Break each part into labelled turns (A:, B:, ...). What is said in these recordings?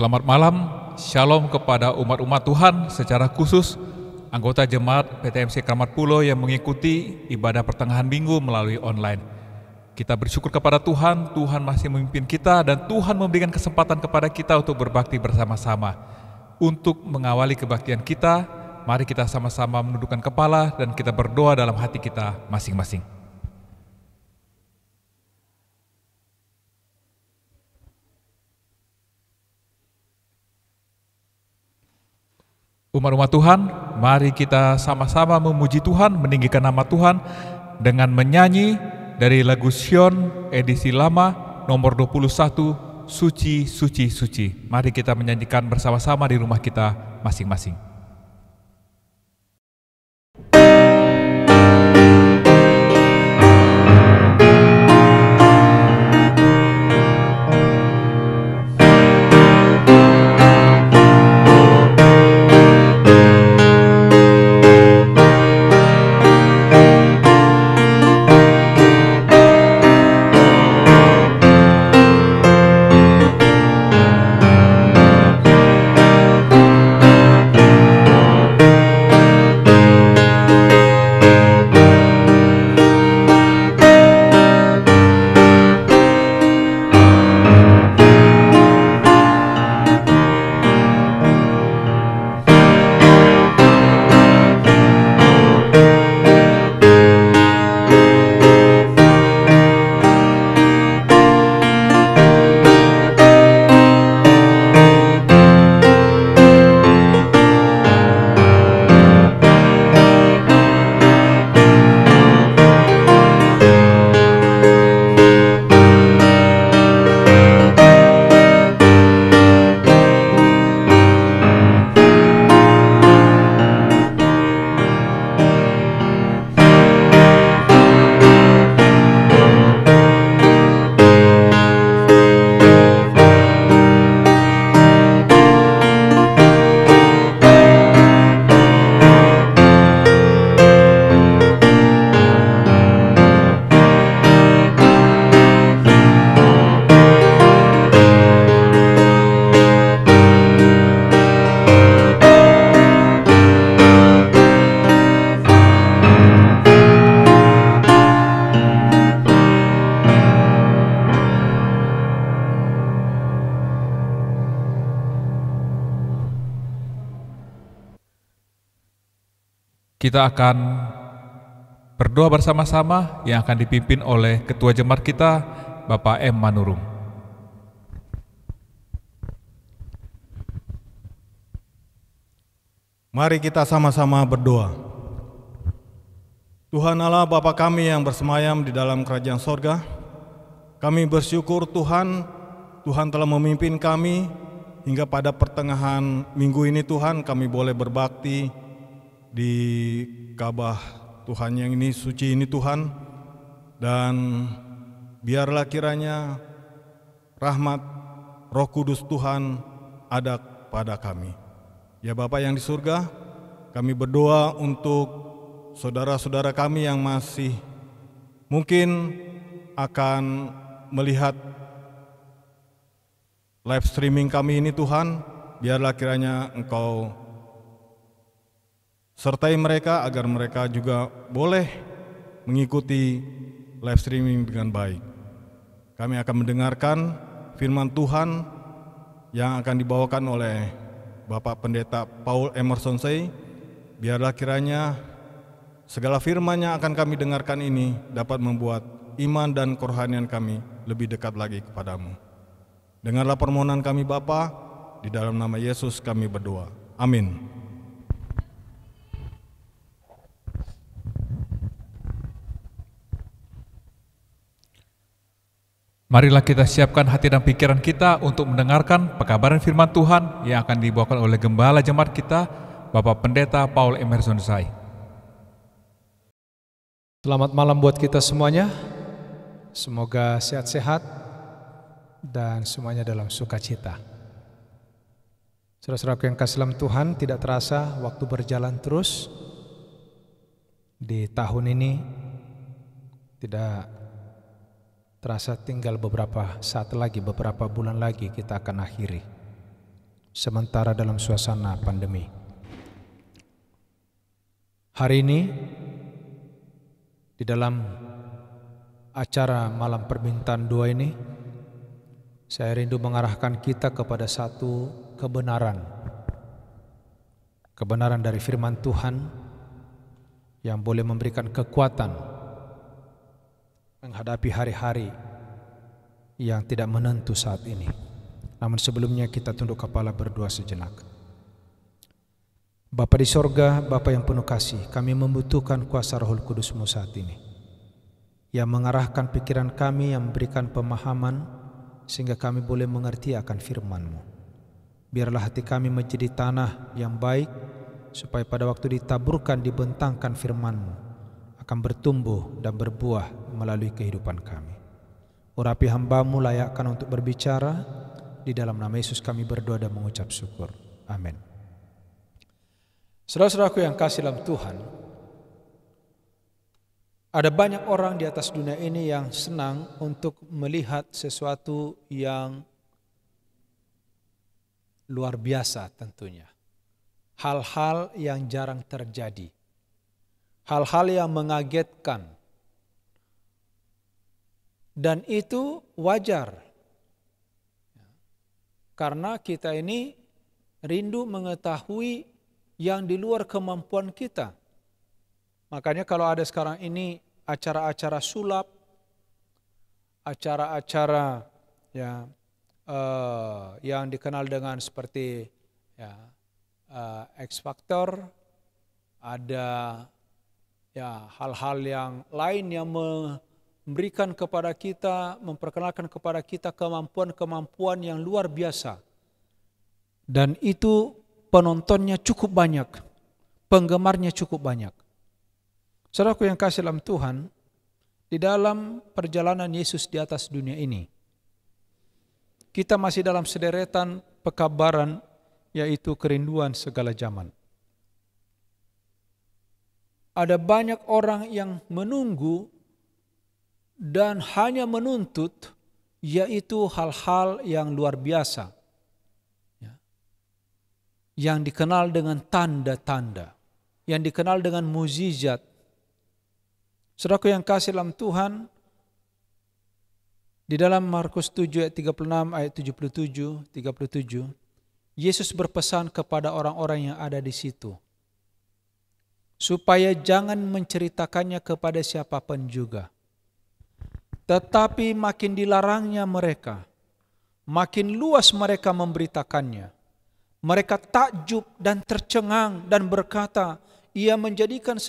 A: Selamat malam, shalom kepada umat-umat Tuhan, secara khusus anggota jemaat PTMC Kramat Pulo yang mengikuti ibadah pertengahan minggu melalui online. Kita bersyukur kepada Tuhan, Tuhan masih memimpin kita dan Tuhan memberikan kesempatan kepada kita untuk berbakti bersama-sama. Untuk mengawali kebaktian kita, mari kita sama-sama menundukkan kepala dan kita berdoa dalam hati kita masing-masing. Umat-umat Tuhan, mari kita sama-sama memuji Tuhan, meninggikan nama Tuhan dengan menyanyi dari lagu Sion edisi lama nomor 21, Suci, Suci, Suci. Mari kita menyanyikan bersama-sama di rumah kita masing-masing. Kita akan berdoa bersama-sama yang akan dipimpin oleh Ketua Jemaat kita, Bapak M. Manurung.
B: Mari kita sama-sama berdoa. Tuhan Allah Bapa kami yang bersemayam di dalam kerajaan sorga, kami bersyukur Tuhan telah memimpin kami hingga pada pertengahan minggu ini Tuhan kami boleh berbakti di Ka'bah Tuhan yang ini suci ini Tuhan, dan biarlah kiranya rahmat Roh Kudus Tuhan ada pada kami. Ya Bapa yang di surga, kami berdoa untuk saudara-saudara kami yang masih mungkin akan melihat live streaming kami ini Tuhan, biarlah kiranya Engkau sertai mereka agar mereka juga boleh mengikuti live streaming dengan baik. Kami akan mendengarkan firman Tuhan yang akan dibawakan oleh Bapak Pendeta Paul Emerson Say. Biarlah kiranya segala firman yang akan kami dengarkan ini dapat membuat iman dan kerohanian kami lebih dekat lagi kepadamu. Dengarlah permohonan kami Bapa, di dalam nama Yesus kami berdoa. Amin.
A: Marilah kita siapkan hati dan pikiran kita untuk mendengarkan pekabaran firman Tuhan yang akan dibawakan oleh Gembala Jemaat kita, Bapak Pendeta Paul Emerson Say.
C: Selamat malam buat kita semuanya. Semoga sehat-sehat dan semuanya dalam sukacita. Saudara-saudaraku yang kasih dalam Tuhan, tidak terasa waktu berjalan terus. Di tahun ini tidak terasa tinggal beberapa saat lagi, beberapa bulan lagi kita akan akhiri. sementara dalam suasana pandemi. Hari ini di dalam acara malam permintaan doa ini, saya rindu mengarahkan kita kepada satu kebenaran. Kebenaran dari firman Tuhan yang boleh memberikan kekuatan menghadapi hari-hari yang tidak menentu saat ini. Namun sebelumnya kita tunduk kepala berdoa sejenak. Bapa di sorga, Bapa yang penuh kasih, kami membutuhkan kuasa Roh Kudus-Mu saat ini, yang mengarahkan pikiran kami, yang memberikan pemahaman, sehingga kami boleh mengerti akan firman-Mu. Biarlah hati kami menjadi tanah yang baik, supaya pada waktu ditaburkan, dibentangkan firman-Mu, akan bertumbuh dan berbuah melalui kehidupan kami. Urapi hamba-Mu, layakkan untuk berbicara. Di dalam nama Yesus kami berdoa dan mengucap syukur. Amin. Saudara-saudaraku yang kasih dalam Tuhan, ada banyak orang di atas dunia ini yang senang untuk melihat sesuatu yang luar biasa tentunya. Hal-hal yang jarang terjadi. Hal-hal yang mengagetkan. Dan itu wajar. Karena kita ini rindu mengetahui yang di luar kemampuan kita. Makanya kalau ada sekarang ini acara-acara sulap, acara-acara ya, yang dikenal dengan seperti ya, X Factor, ada ya hal-hal yang lain yang memberikan kepada kita, memperkenalkan kepada kita kemampuan-kemampuan yang luar biasa. Dan itu penontonnya cukup banyak, penggemarnya cukup banyak. Saudaraku yang kasih dalam Tuhan, di dalam perjalanan Yesus di atas dunia ini, kita masih dalam sederetan pekabaran, yaitu kerinduan segala zaman. Ada banyak orang yang menunggu dan hanya menuntut, yaitu hal-hal yang luar biasa, yang dikenal dengan tanda-tanda, yang dikenal dengan mukjizat. Saudaraku yang kasih dalam Tuhan, di dalam Markus 7 ayat 36 ayat 37, Yesus berpesan kepada orang-orang yang ada di situ, supaya jangan menceritakannya kepada siapapun juga. Tetapi makin dilarangnya mereka, makin luas mereka memberitakannya. Mereka takjub dan tercengang dan berkata, Dia menjadikan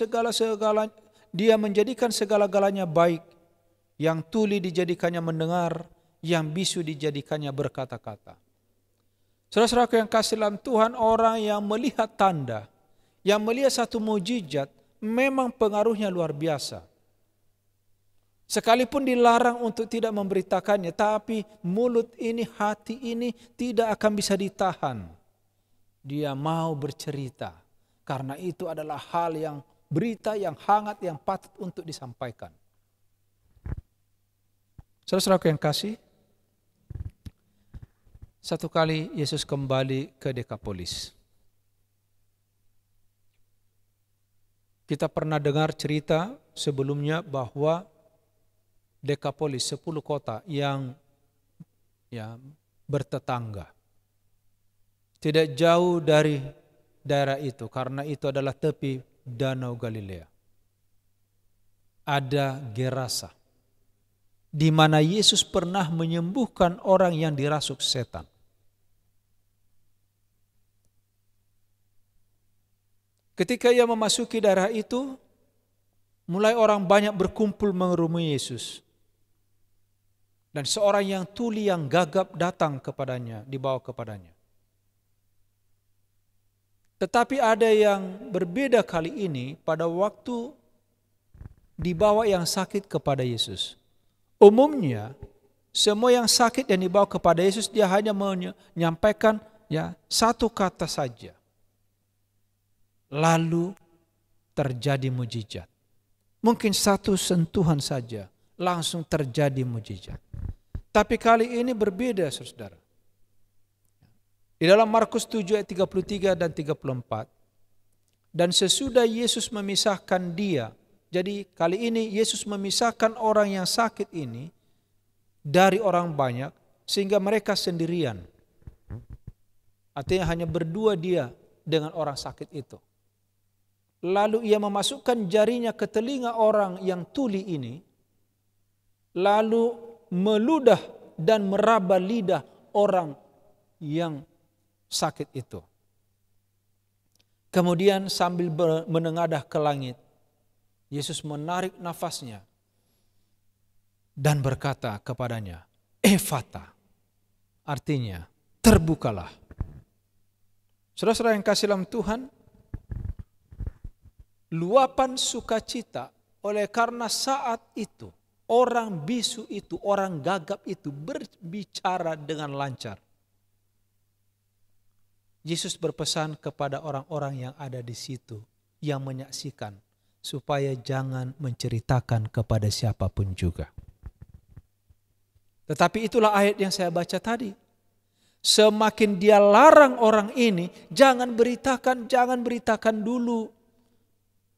C: segala-galanya baik. Yang tuli dijadikannya mendengar, yang bisu dijadikannya berkata-kata. Saudara-saudaraku yang kasih dalam Tuhan, orang yang melihat tanda, yang melihat satu mukjizat, memang pengaruhnya luar biasa. Sekalipun dilarang untuk tidak memberitakannya, tapi mulut ini, hati ini tidak akan bisa ditahan. Dia mau bercerita, karena itu adalah hal yang berita yang hangat, yang patut untuk disampaikan. Saudara-saudaraku yang kasih, satu kali Yesus kembali ke Dekapolis. Kita pernah dengar cerita sebelumnya bahwa Dekapolis, 10 kota yang bertetangga. Tidak jauh dari daerah itu, karena itu adalah tepi Danau Galilea. Ada Gerasa, di mana Yesus pernah menyembuhkan orang yang dirasuk setan. Ketika ia memasuki daerah itu, mulai orang banyak berkumpul mengerumuni Yesus. Dan seorang yang tuli, yang gagap datang kepadanya, dibawa kepadanya. Tetapi ada yang berbeda kali ini pada waktu dibawa yang sakit kepada Yesus. Umumnya, semua yang sakit yang dibawa kepada Yesus, dia hanya menyampaikan satu kata saja. Lalu terjadi mukjizat. Mungkin satu sentuhan saja, langsung terjadi mukjizat. Tapi kali ini berbeda, saudara. Di dalam Markus 7 ayat 33 dan 34. Dan sesudah Yesus memisahkan dia, jadi kali ini Yesus memisahkan orang yang sakit ini dari orang banyak sehingga mereka sendirian. Artinya hanya berdua dia dengan orang sakit itu. Lalu ia memasukkan jarinya ke telinga orang yang tuli ini, lalu meludah dan meraba lidah orang yang sakit itu. Kemudian sambil menengadah ke langit, Yesus menarik nafasnya dan berkata kepadanya, Ephata, artinya terbukalah. Saudara-saudara yang kasih dalam Tuhan, luapan sukacita oleh karena saat itu orang bisu itu, orang gagap itu berbicara dengan lancar. Yesus berpesan kepada orang-orang yang ada di situ, yang menyaksikan, supaya jangan menceritakan kepada siapapun juga. Tetapi itulah ayat yang saya baca tadi. Semakin dia larang orang ini, jangan beritakan dulu.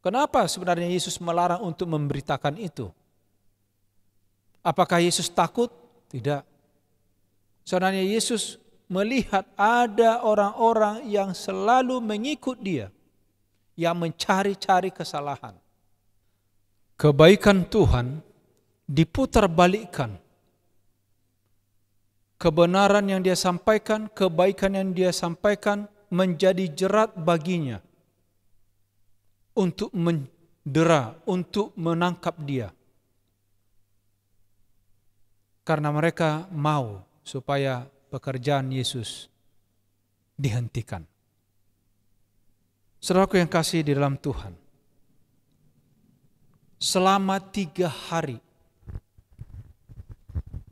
C: Kenapa sebenarnya Yesus melarang untuk memberitakan itu? Apakah Yesus takut? Tidak. Sebenarnya Yesus melihat ada orang-orang yang selalu mengikut dia, yang mencari-cari kesalahan. Kebaikan Tuhan diputarbalikkan. Kebenaran yang dia sampaikan, kebaikan yang dia sampaikan menjadi jerat baginya untuk mendera, untuk menangkap dia. Karena mereka mau supaya pekerjaan Yesus dihentikan. Saudaraku yang kasih di dalam Tuhan, selama 3 hari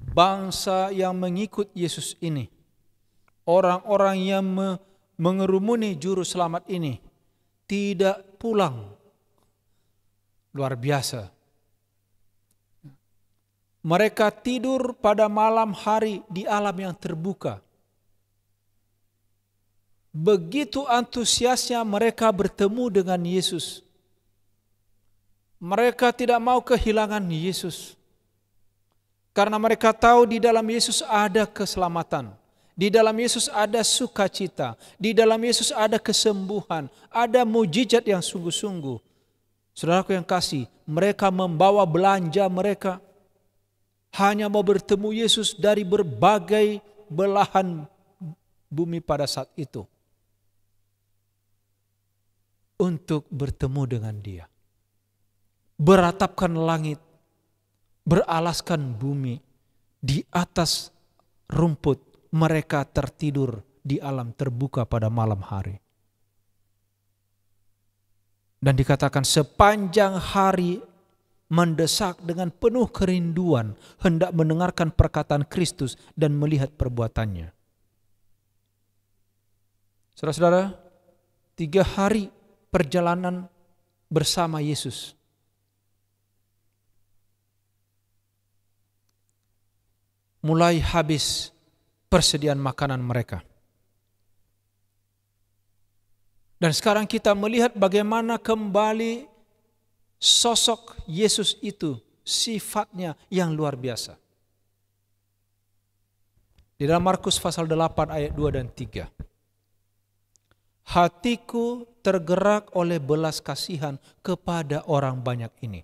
C: bangsa yang mengikut Yesus ini, orang-orang yang mengerumuni juru selamat ini, tidak pulang. Luar biasa. Mereka tidur pada malam hari di alam yang terbuka. Begitu antusiasnya mereka bertemu dengan Yesus. Mereka tidak mau kehilangan Yesus. Karena mereka tahu di dalam Yesus ada keselamatan. Di dalam Yesus ada sukacita. Di dalam Yesus ada kesembuhan. Ada mujizat yang sungguh-sungguh. Saudaraku yang kasih, mereka membawa belanja mereka. Hanya mau bertemu Yesus dari berbagai belahan bumi pada saat itu. Untuk bertemu dengan dia. Beratapkan langit. Beralaskan bumi. Di atas rumput mereka tertidur di alam terbuka pada malam hari. Dan dikatakan sepanjang hari mendesak dengan penuh kerinduan hendak mendengarkan perkataan Kristus dan melihat perbuatannya. Saudara-saudara, 3 hari perjalanan bersama Yesus. Mulai habis persediaan makanan mereka. Dan sekarang kita melihat bagaimana kembali sosok Yesus itu, sifatnya yang luar biasa. Di dalam Markus pasal 8 ayat 2 dan 3. Hatiku tergerak oleh belas kasihan kepada orang banyak ini.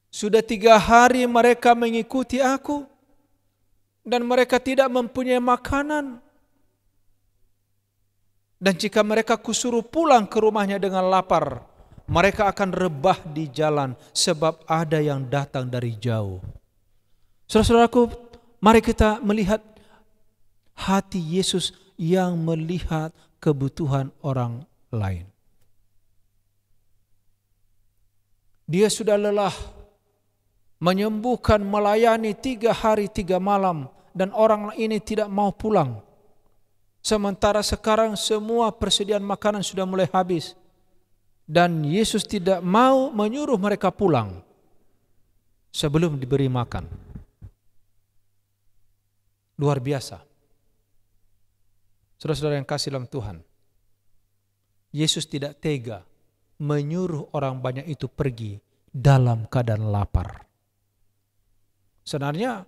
C: Sudah 3 hari mereka mengikuti aku dan mereka tidak mempunyai makanan. Dan jika mereka kusuruh pulang ke rumahnya dengan lapar, mereka akan rebah di jalan sebab ada yang datang dari jauh. Saudara-saudaraku, mari kita melihat hati Yesus yang melihat kebutuhan orang lain. Dia sudah lelah menyembuhkan, melayani 3 hari 3 malam dan orang ini tidak mau pulang. Sementara sekarang semua persediaan makanan sudah mulai habis. Dan Yesus tidak mau menyuruh mereka pulang sebelum diberi makan. Luar biasa. Saudara-saudara yang kasih dalam Tuhan, Yesus tidak tega menyuruh orang banyak itu pergi dalam keadaan lapar. Sebenarnya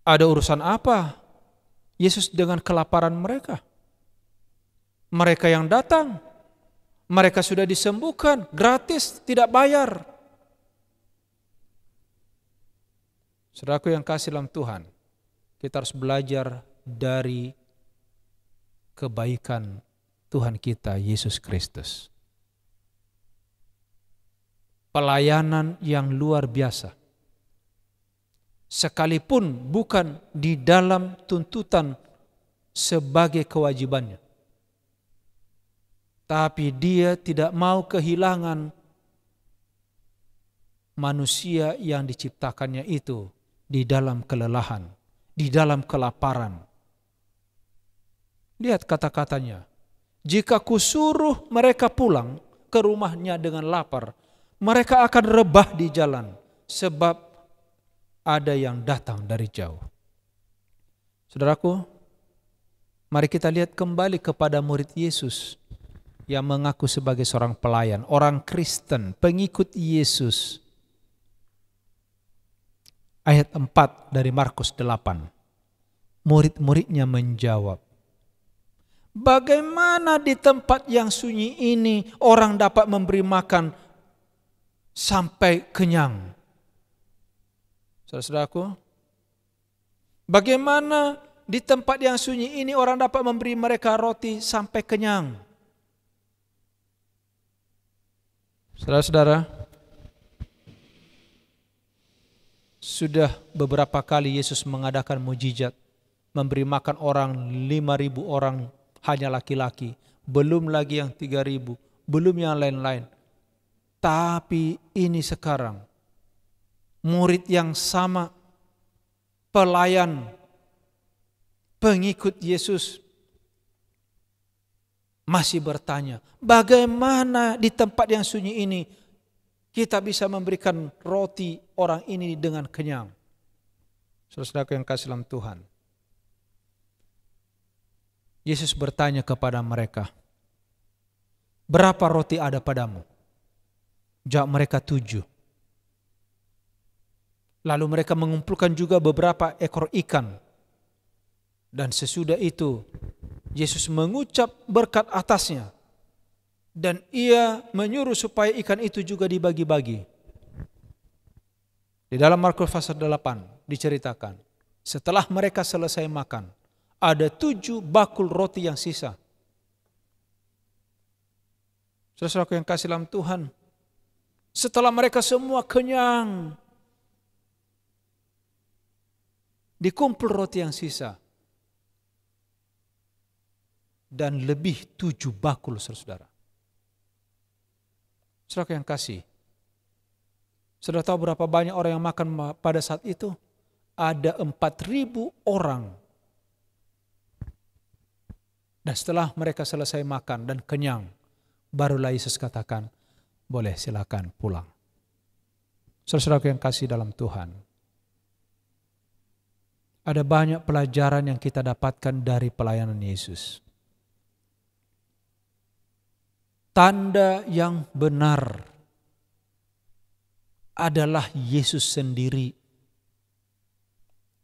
C: ada urusan apa Yesus dengan kelaparan mereka? Mereka yang datang, mereka sudah disembuhkan, gratis, tidak bayar. Saudaraku yang kasih dalam Tuhan, kita harus belajar dari kebaikan Tuhan kita Yesus Kristus. Pelayanan yang luar biasa. Sekalipun bukan di dalam tuntutan sebagai kewajibannya. Tapi dia tidak mau kehilangan manusia yang diciptakannya itu di dalam kelelahan, di dalam kelaparan. Lihat kata-katanya. Jika kusuruh mereka pulang ke rumahnya dengan lapar, mereka akan rebah di jalan sebab ada yang datang dari jauh. Saudaraku, mari kita lihat kembali kepada murid Yesus yang mengaku sebagai seorang pelayan, orang Kristen, pengikut Yesus. Ayat 4 dari Markus 8. Murid-muridnya menjawab, bagaimana di tempat yang sunyi ini orang dapat memberi makan sampai kenyang? Saudara-saudaraku, bagaimana di tempat yang sunyi ini orang dapat memberi mereka roti sampai kenyang? Saudara-saudara, sudah beberapa kali Yesus mengadakan mujizat, memberi makan orang 5.000 orang hanya laki-laki, belum lagi yang 3.000, belum yang lain-lain. Tapi ini sekarang, murid yang sama, pelayan, pengikut Yesus, masih bertanya, bagaimana di tempat yang sunyi ini kita bisa memberikan roti orang ini dengan kenyang? Saudara-saudaraku yang kasih dalam Tuhan, Yesus bertanya kepada mereka, berapa roti ada padamu? Jawab mereka 7. Lalu mereka mengumpulkan juga beberapa ekor ikan. Dan sesudah itu Yesus mengucap berkat atasnya. Dan ia menyuruh supaya ikan itu juga dibagi-bagi. Di dalam Markus pasal 8 diceritakan, setelah mereka selesai makan, ada 7 bakul roti yang sisa. Saudara-saudaraku yang kasih dalam Tuhan, setelah mereka semua kenyang, dikumpul roti yang sisa. Dan lebih 7 bakul, saudara. Saudara yang kasih, saudara tahu berapa banyak orang yang makan pada saat itu? Ada 4.000 orang. Dan setelah mereka selesai makan dan kenyang, barulah Yesus katakan, boleh silakan pulang. Saudara yang kasih dalam Tuhan, ada banyak pelajaran yang kita dapatkan dari pelayanan Yesus. Tanda yang benar adalah Yesus sendiri.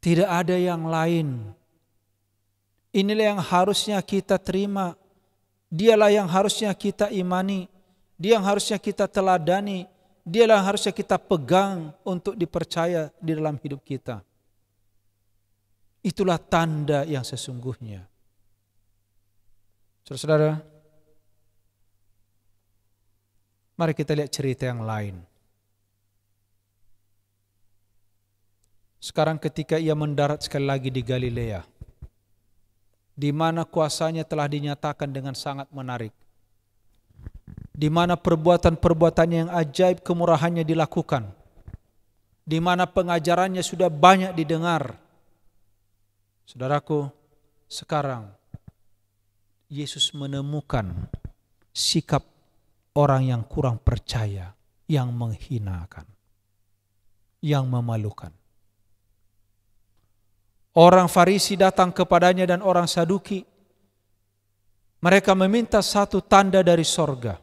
C: Tidak ada yang lain. Inilah yang harusnya kita terima. Dialah yang harusnya kita imani. Dia yang harusnya kita teladani. Dialah yang harusnya kita pegang untuk dipercaya di dalam hidup kita. Itulah tanda yang sesungguhnya. Saudara-saudara, mari kita lihat cerita yang lain. Sekarang ketika ia mendarat sekali lagi di Galilea, di mana kuasanya telah dinyatakan dengan sangat menarik, di mana perbuatan-perbuatannya yang ajaib kemurahannya dilakukan, di mana pengajarannya sudah banyak didengar. Saudaraku, sekarang Yesus menemukan sikap orang yang kurang percaya, yang menghinakan, yang memalukan. Orang Farisi datang kepadanya dan orang Saduki Mereka meminta satu tanda dari sorga.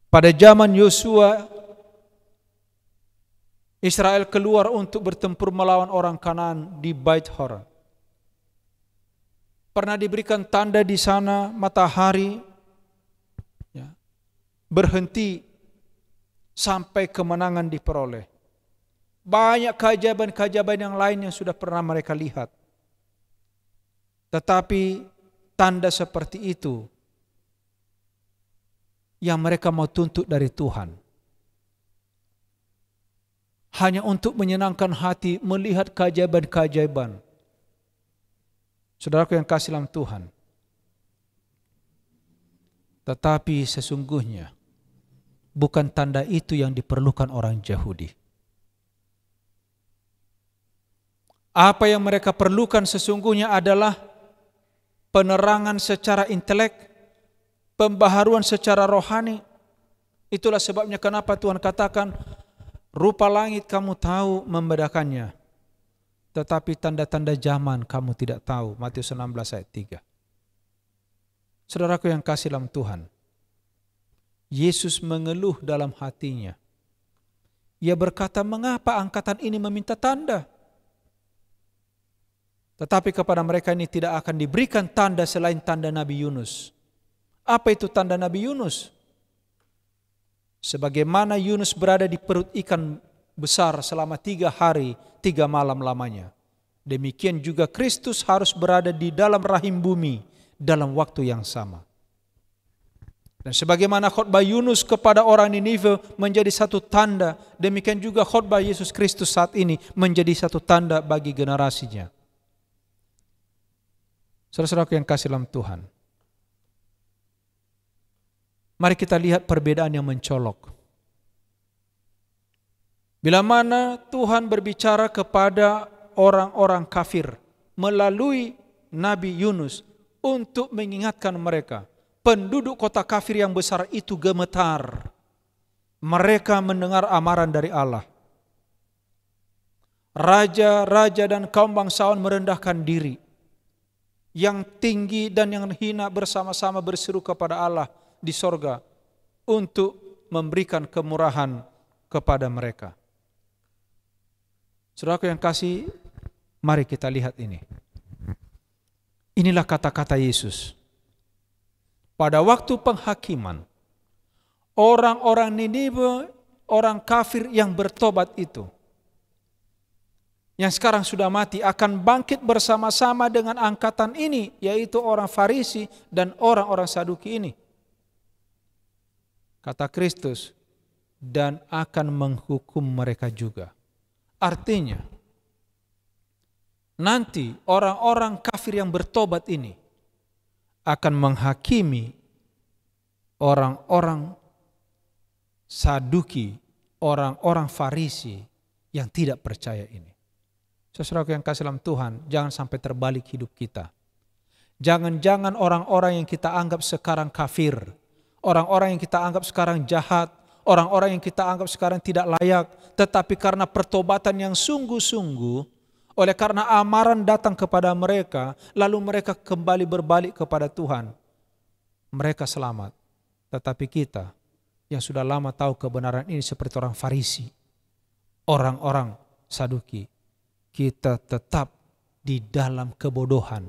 C: Pada zaman Yosua, Israel keluar untuk bertempur melawan orang Kanaan di Bait Horon. Pernah diberikan tanda di sana, matahari berhenti sampai kemenangan diperoleh. Banyak keajaiban-keajaiban yang lain yang sudah pernah mereka lihat. Tetapi tanda seperti itu yang mereka mau tuntut dari Tuhan. Hanya untuk menyenangkan hati melihat keajaiban-keajaiban. Saudaraku yang kasih dalam Tuhan. Tetapi sesungguhnya bukan tanda itu yang diperlukan orang Yahudi. Apa yang mereka perlukan sesungguhnya adalah penerangan secara intelek, pembaharuan secara rohani. Itulah sebabnya kenapa Tuhan katakan, rupa langit kamu tahu membedakannya, tetapi tanda-tanda zaman kamu tidak tahu. Matius 16 ayat 3. Saudaraku yang kasih dalam Tuhan, Yesus mengeluh dalam hatinya. Ia berkata, mengapa angkatan ini meminta tanda? Tetapi kepada mereka ini tidak akan diberikan tanda selain tanda Nabi Yunus. Apa itu tanda Nabi Yunus? Sebagaimana Yunus berada di perut ikan besar selama 3 hari 3 malam lamanya, demikian juga Kristus harus berada di dalam rahim bumi dalam waktu yang sama. Dan sebagaimana khotbah Yunus kepada orang Ninive menjadi satu tanda, demikian juga khotbah Yesus Kristus saat ini menjadi satu tanda bagi generasinya. Saudara-saudaraku yang kasih dalam Tuhan, mari kita lihat perbedaan yang mencolok. Bila mana Tuhan berbicara kepada orang-orang kafir melalui Nabi Yunus untuk mengingatkan mereka, penduduk kota kafir yang besar itu gemetar. Mereka mendengar amaran dari Allah. Raja-raja dan kaum bangsawan merendahkan diri. Yang tinggi dan yang hina bersama-sama berseru kepada Allah di sorga untuk memberikan kemurahan kepada mereka. Saudaraku yang kasih, mari kita lihat ini. Inilah kata-kata Yesus. Pada waktu penghakiman, orang-orang Niniwe, orang kafir yang bertobat itu, yang sekarang sudah mati, akan bangkit bersama-sama dengan angkatan ini, yaitu orang Farisi dan orang-orang Saduki ini. Kata Kristus, dan akan menghukum mereka juga. Artinya, nanti orang-orang kafir yang bertobat ini akan menghakimi orang-orang Saduki, orang-orang Farisi yang tidak percaya ini. Saudaraku yang kasih dalam Tuhan, jangan sampai terbalik hidup kita. Jangan-jangan orang-orang yang kita anggap sekarang kafir, orang-orang yang kita anggap sekarang jahat, orang-orang yang kita anggap sekarang tidak layak, tetapi karena pertobatan yang sungguh-sungguh, oleh karena amaran datang kepada mereka, lalu mereka kembali berbalik kepada Tuhan, mereka selamat. Tetapi kita yang sudah lama tahu kebenaran ini seperti orang Farisi, orang-orang Saduki, kita tetap di dalam kebodohan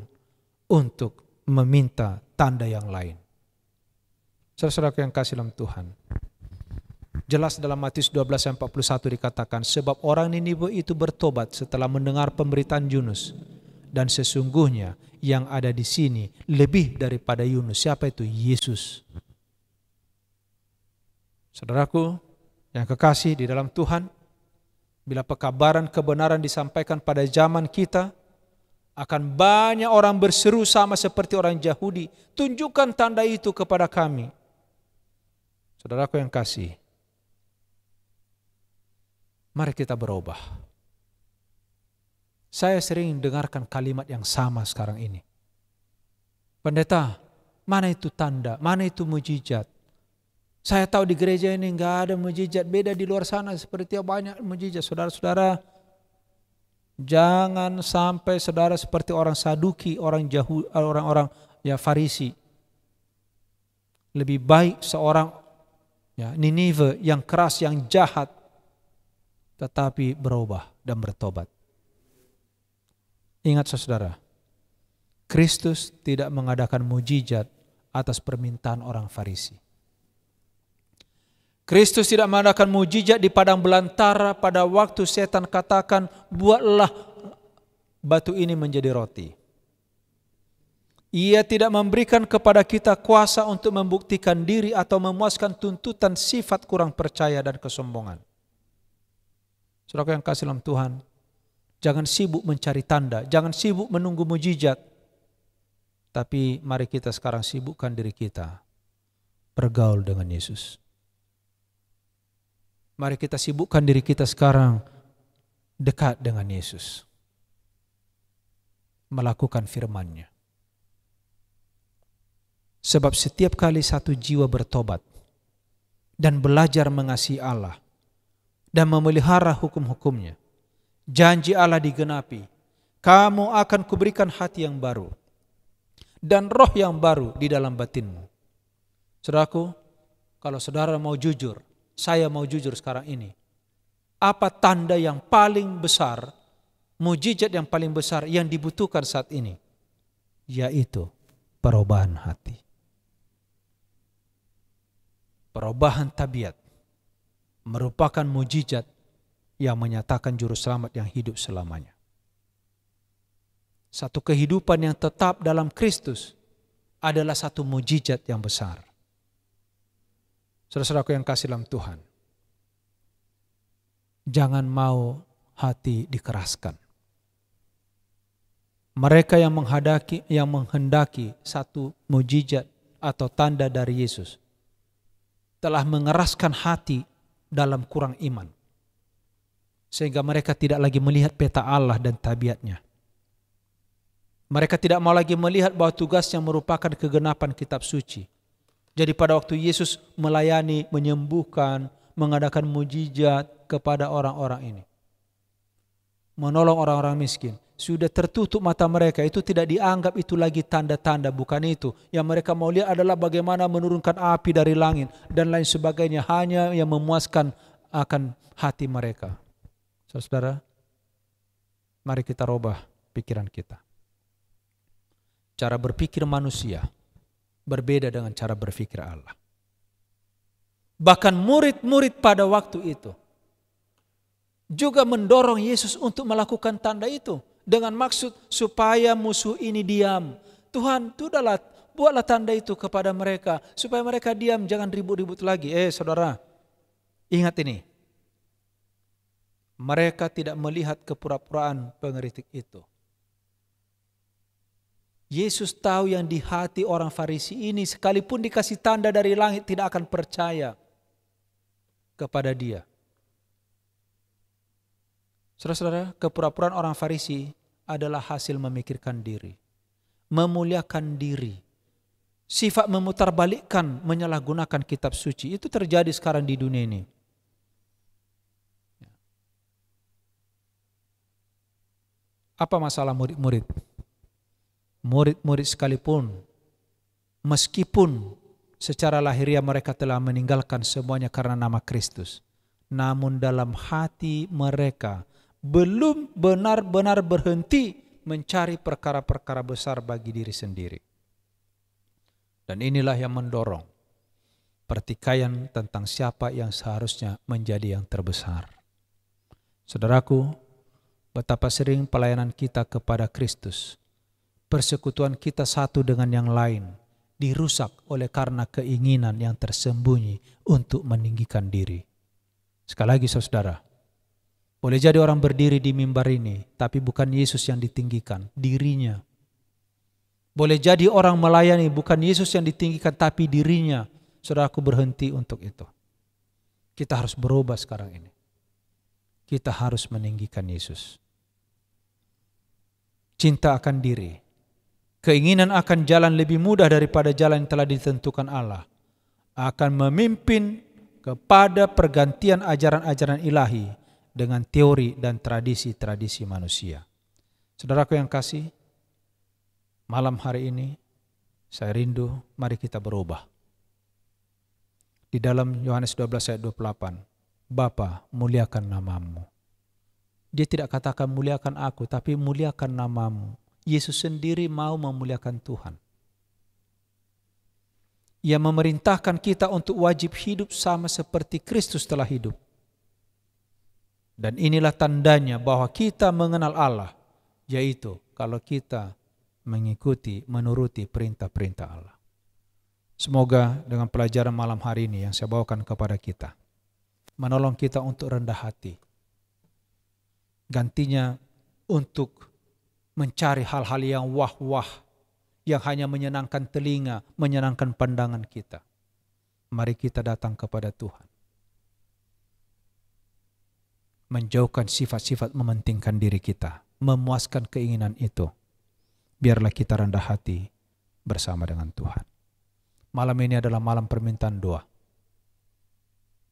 C: untuk meminta tanda yang lain. Saudara-saudara yang kasih dalam Tuhan, jelas dalam Matius 12 ayat 41 dikatakan, sebab orang Niniwe itu bertobat setelah mendengar pemberitaan Yunus, dan sesungguhnya yang ada di sini lebih daripada Yunus. Siapa itu? Yesus. Saudaraku yang kekasih di dalam Tuhan, bila pekabaran kebenaran disampaikan pada zaman kita, akan banyak orang berseru sama seperti orang Yahudi, tunjukkan tanda itu kepada kami. Saudaraku yang kasih, mari kita berubah. Saya sering dengarkan kalimat yang sama sekarang ini. Pendeta, mana itu tanda, mana itu mujizat? Saya tahu di gereja ini enggak ada mujizat, beda di luar sana seperti banyak mujizat. Saudara-saudara, jangan sampai saudara seperti orang Saduki, orang Farisi. Lebih baik seorang Ninive yang keras, yang jahat, tetapi berubah dan bertobat. Ingat saudara, Kristus tidak mengadakan mujizat atas permintaan orang Farisi. Kristus tidak mengadakan mujizat di padang belantara pada waktu setan katakan, buatlah batu ini menjadi roti. Ia tidak memberikan kepada kita kuasa untuk membuktikan diri atau memuaskan tuntutan sifat kurang percaya dan kesombongan. Saudara yang kasih dalam Tuhan, jangan sibuk mencari tanda, jangan sibuk menunggu mujizat. Tapi mari kita sekarang sibukkan diri kita bergaul dengan Yesus. Mari kita sibukkan diri kita sekarang dekat dengan Yesus. Melakukan firman-Nya. Sebab setiap kali satu jiwa bertobat dan belajar mengasihi Allah dan memelihara hukum-hukumnya, janji Allah digenapi. Kamu akan kuberikan hati yang baru dan roh yang baru di dalam batinmu. Saudaraku, kalau saudara mau jujur, saya mau jujur sekarang ini. Apa tanda yang paling besar, mujizat yang paling besar yang dibutuhkan saat ini? Yaitu perubahan hati. Perubahan tabiat merupakan mujizat yang menyatakan juru selamat yang hidup selamanya. Satu kehidupan yang tetap dalam Kristus adalah satu mujizat yang besar. Saudara-saudaraku yang kasih dalam Tuhan, jangan mau hati dikeraskan. Mereka yang menghendaki satu mujizat atau tanda dari Yesus telah mengeraskan hati dalam kurang iman. Sehingga mereka tidak lagi melihat peta Allah dan tabiatnya. Mereka tidak mau lagi melihat bahwa tugasnya merupakan kegenapan kitab suci. Jadi pada waktu Yesus melayani, menyembuhkan, mengadakan mujizat kepada orang-orang ini, menolong orang-orang miskin, sudah tertutup mata mereka. Itu tidak dianggap itu lagi tanda-tanda, bukan itu. Yang mereka mau lihat adalah bagaimana menurunkan api dari langit dan lain sebagainya, hanya yang memuaskan akan hati mereka. Saudara, mari kita rubah pikiran kita. Cara berpikir manusia berbeda dengan cara berpikir Allah. Bahkan murid-murid pada waktu itu juga mendorong Yesus untuk melakukan tanda itu dengan maksud supaya musuh ini diam. Tuhan, sudahlah, buatlah tanda itu kepada mereka supaya mereka diam, jangan ribut-ribut lagi. Saudara, ingat ini. Mereka tidak melihat kepura-puraan pengkritik itu. Yesus tahu yang di hati orang Farisi ini, sekalipun dikasih tanda dari langit tidak akan percaya kepada dia. Saudara-saudara, kepura-puraan orang Farisi adalah hasil memikirkan diri, memuliakan diri, sifat memutarbalikkan, menyalahgunakan kitab suci. Itu terjadi sekarang di dunia ini. Apa masalah murid-murid? Murid-murid sekalipun, meskipun secara lahiriah mereka telah meninggalkan semuanya karena nama Kristus, namun dalam hati mereka belum benar-benar berhenti mencari perkara-perkara besar bagi diri sendiri. Dan inilah yang mendorong pertikaian tentang siapa yang seharusnya menjadi yang terbesar. Saudaraku, betapa sering pelayanan kita kepada Kristus, persekutuan kita satu dengan yang lain, dirusak oleh karena keinginan yang tersembunyi untuk meninggikan diri. Sekali lagi saudara, boleh jadi orang berdiri di mimbar ini, tapi bukan Yesus yang ditinggikan, dirinya. Boleh jadi orang melayani, bukan Yesus yang ditinggikan, tapi dirinya. Saudaraku, berhenti untuk itu. Kita harus berubah sekarang ini. Kita harus meninggikan Yesus. Cinta akan diri, keinginan akan jalan lebih mudah daripada jalan yang telah ditentukan Allah, akan memimpin kepada pergantian ajaran-ajaran ilahi dengan teori dan tradisi-tradisi manusia. Saudaraku yang kasih, malam hari ini Saya rindu, mari kita berubah. Di dalam Yohanes 12 ayat 28, Bapa, muliakan namamu. Dia tidak katakan muliakan aku, tapi muliakan namamu. Yesus sendiri mau memuliakan Tuhan. Ia memerintahkan kita untuk wajib hidup sama seperti Kristus telah hidup. Dan inilah tandanya bahwa kita mengenal Allah, yaitu kalau kita menuruti perintah-perintah Allah. Semoga dengan pelajaran malam hari ini yang saya bawakan kepada kita, menolong kita untuk rendah hati. Gantinya untuk mencari hal-hal yang wah-wah, yang hanya menyenangkan telinga, menyenangkan pandangan kita. Mari kita datang kepada Tuhan. Menjauhkan sifat-sifat mementingkan diri kita, memuaskan keinginan itu. Biarlah kita rendah hati bersama dengan Tuhan. Malam ini adalah malam permintaan doa.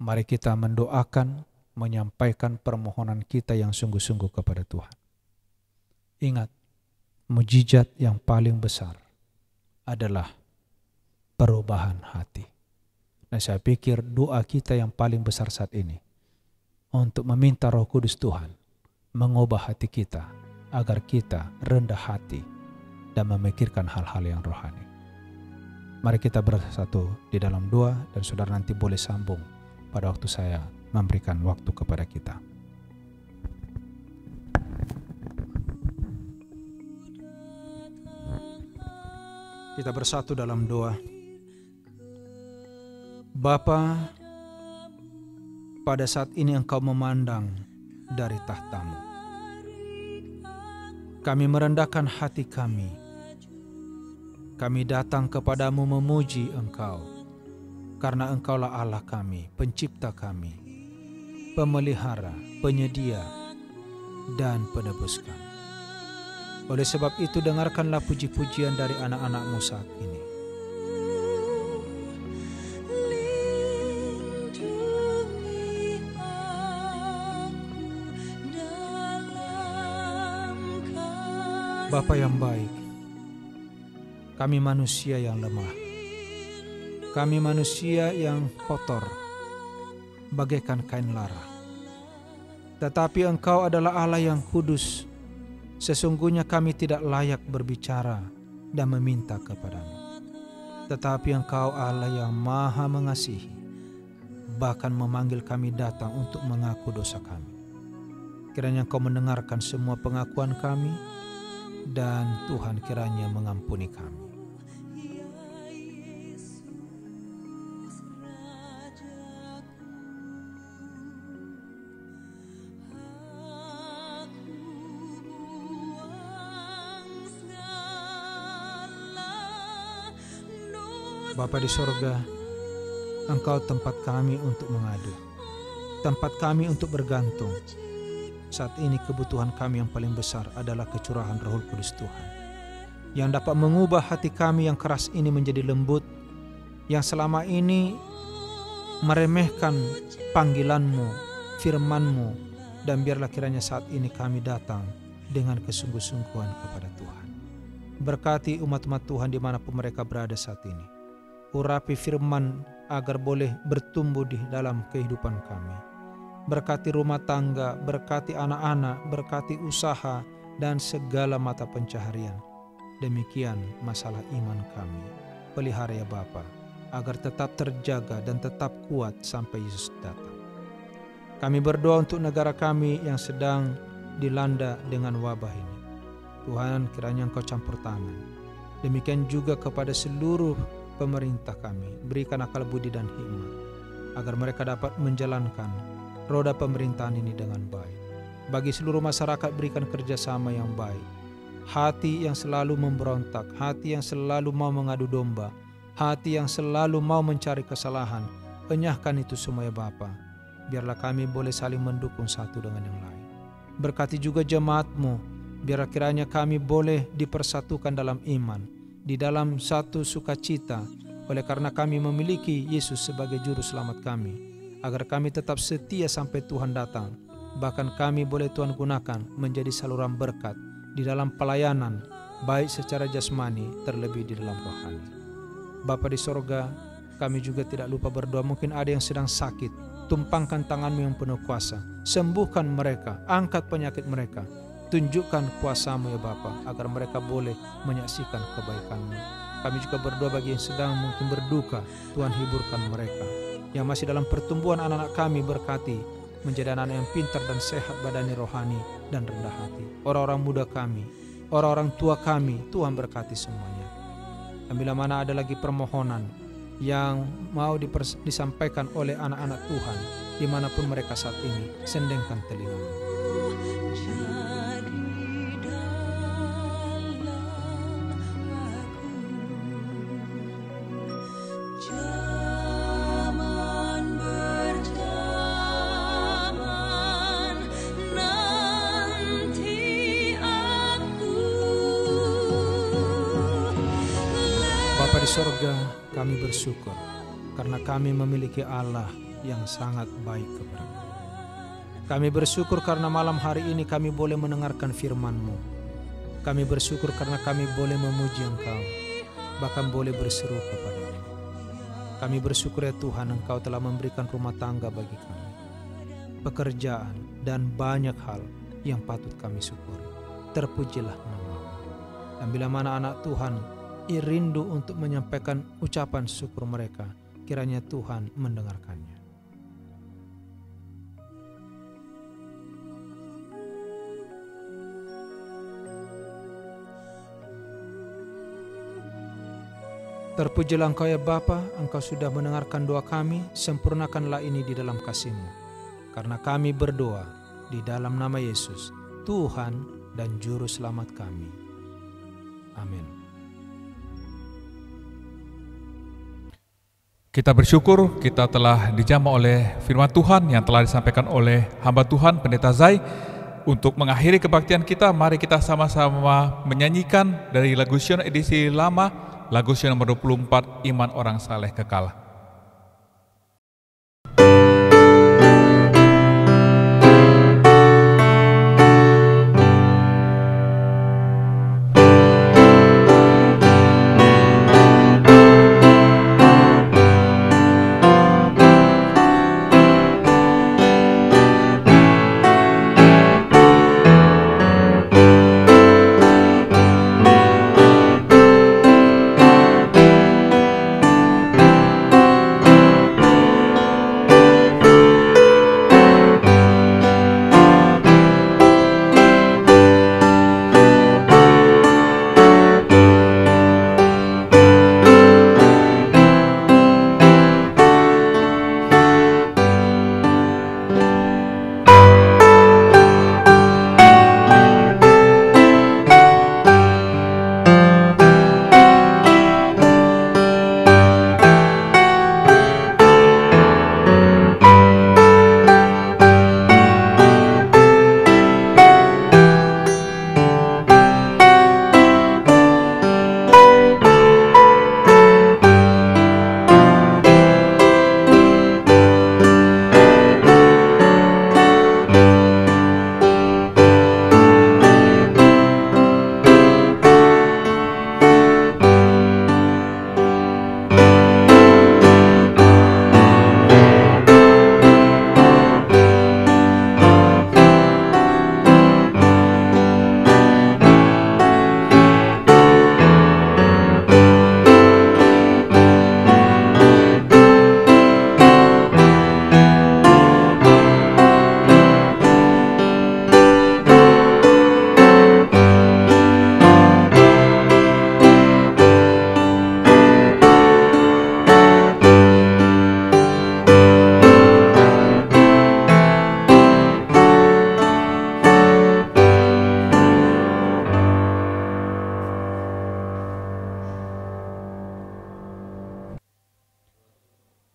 C: Mari kita mendoakan, menyampaikan permohonan kita yang sungguh-sungguh kepada Tuhan. Ingat, mujizat yang paling besar adalah perubahan hati. Dan saya pikir doa kita yang paling besar saat ini untuk meminta Roh Kudus Tuhan mengubah hati kita agar kita rendah hati dan memikirkan hal-hal yang rohani. Mari kita bersatu di dalam doa dan saudara nanti boleh sambung pada waktu saya memberikan waktu kepada kita. Kita bersatu dalam doa. Bapa, pada saat ini Engkau memandang dari tahtamu. Kami merendahkan hati kami. Kami datang kepadamu memuji Engkau, karena Engkaulah Allah kami, pencipta kami, pemelihara, penyedia, dan penebus kami. Oleh sebab itu dengarkanlah puji-pujian dari anak-anak-mu saat ini. Bapa yang baik, kami manusia yang lemah, kami manusia yang kotor, bagaikan kain lara. Tetapi Engkau adalah Allah yang kudus. Sesungguhnya kami tidak layak berbicara dan meminta kepadamu. Tetapi Engkau Allah yang maha mengasihi, bahkan memanggil kami datang untuk mengaku dosa kami. Kiranya Engkau mendengarkan semua pengakuan kami, dan Tuhan kiranya mengampuni kami. Bapa di sorga, Engkau tempat kami untuk mengadu, tempat kami untuk bergantung. Saat ini kebutuhan kami yang paling besar adalah kecurahan Roh Kudus Tuhan, yang dapat mengubah hati kami yang keras ini menjadi lembut, yang selama ini meremehkan panggilan-Mu, firman-Mu, dan biarlah kiranya saat ini kami datang dengan kesungguh-sungguhan kepada Tuhan. Berkati umat-umat Tuhan dimanapun mereka berada saat ini. Urapi firman agar boleh bertumbuh di dalam kehidupan kami. Berkati rumah tangga, berkati anak-anak, berkati usaha, dan segala mata pencaharian. Demikian masalah iman kami. Pelihara ya Bapa, agar tetap terjaga dan tetap kuat sampai Yesus datang. Kami berdoa untuk negara kami yang sedang dilanda dengan wabah ini. Tuhan, kiranya Engkau campur tangan. Demikian juga kepada seluruh pemerintah kami. Berikan akal budi dan hikmat, agar mereka dapat menjalankan roda pemerintahan ini dengan baik. Bagi seluruh masyarakat berikan kerjasama yang baik. Hati yang selalu memberontak, hati yang selalu mau mengadu domba, hati yang selalu mau mencari kesalahan, enyahkan itu semua ya Bapa. Biarlah kami boleh saling mendukung satu dengan yang lain. Berkati juga jemaat-Mu, biar kiranya kami boleh dipersatukan dalam iman, di dalam satu sukacita, oleh karena kami memiliki Yesus sebagai juru selamat kami, agar kami tetap setia sampai Tuhan datang. Bahkan kami boleh Tuhan gunakan menjadi saluran berkat di dalam pelayanan, baik secara jasmani terlebih di dalam rohani. Bapa di sorga, kami juga tidak lupa berdoa. Mungkin ada yang sedang sakit, tumpangkan tangan-Mu yang penuh kuasa, sembuhkan mereka, angkat penyakit mereka, tunjukkan kuasa-Mu ya Bapa, agar mereka boleh menyaksikan kebaikan-Mu. Kami juga berdoa bagi yang sedang mungkin berduka, Tuhan hiburkan mereka. Yang masih dalam pertumbuhan anak-anak kami berkati, menjadi anak yang pintar dan sehat badani, rohani, dan rendah hati. Orang-orang muda kami, orang-orang tua kami, Tuhan berkati semuanya. Dan bila mana ada lagi permohonan yang mau disampaikan oleh anak-anak Tuhan, dimanapun mereka saat ini, sendengkan telinga-Mu. Bapa di sorga, kami bersyukur karena kami memiliki Allah yang sangat baik kepada kami. Kami bersyukur karena malam hari ini kami boleh mendengarkan firman-Mu. Kami bersyukur karena kami boleh memuji Engkau, bahkan boleh berseru kepada-Mu. Kami bersyukur ya Tuhan, Engkau telah memberikan rumah tangga bagi kami, pekerjaan, dan banyak hal yang patut kami syukuri. Terpujilah nama-Mu. Dan bila mana anak Tuhan rindu untuk menyampaikan ucapan syukur mereka, kiranya Tuhan mendengarkannya. Terpujilah Engkau ya Bapa, Engkau sudah mendengarkan doa kami, sempurnakanlah ini di dalam kasih-Mu. Karena kami berdoa di dalam nama Yesus, Tuhan dan Juru Selamat kami. Amin.
A: Kita bersyukur kita telah dijamah oleh firman Tuhan yang telah disampaikan oleh hamba Tuhan Pendeta Zai. Untuk mengakhiri kebaktian kita, mari kita sama-sama menyanyikan dari lagu Sion edisi lama, lagu Sion nomor 24, Iman Orang Saleh Kekal.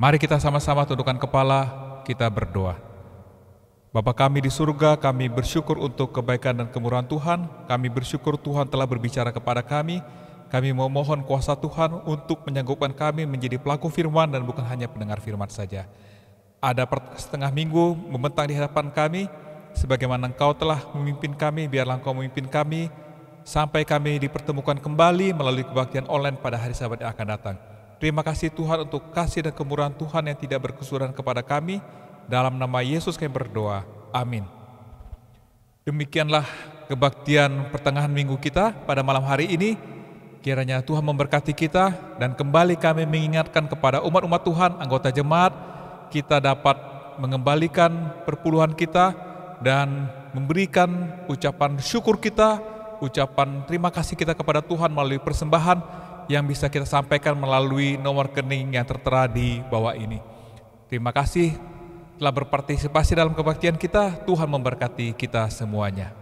A: Mari kita sama-sama tundukkan kepala, kita berdoa. Bapa kami di surga, kami bersyukur untuk kebaikan dan kemurahan Tuhan. Kami bersyukur Tuhan telah berbicara kepada kami. Kami memohon kuasa Tuhan untuk menyanggupkan kami menjadi pelaku firman dan bukan hanya pendengar firman saja. Ada setengah minggu membentang di hadapan kami, sebagaimana Engkau telah memimpin kami, biarlah Engkau memimpin kami, sampai kami dipertemukan kembali melalui kebaktian online pada hari Sabat yang akan datang. Terima kasih Tuhan untuk kasih dan kemurahan Tuhan yang tidak berkesudahan kepada kami. Dalam nama Yesus kami berdoa. Amin. Demikianlah kebaktian pertengahan minggu kita pada malam hari ini. Kiranya Tuhan memberkati kita dan kembali kami mengingatkan kepada umat-umat Tuhan, anggota jemaat, kita dapat mengembalikan perpuluhan kita dan memberikan ucapan syukur kita, ucapan terima kasih kita kepada Tuhan melalui persembahan yang bisa kita sampaikan melalui nomor rekening yang tertera di bawah ini. Terima kasih telah berpartisipasi dalam kebaktian kita. Tuhan memberkati kita semuanya.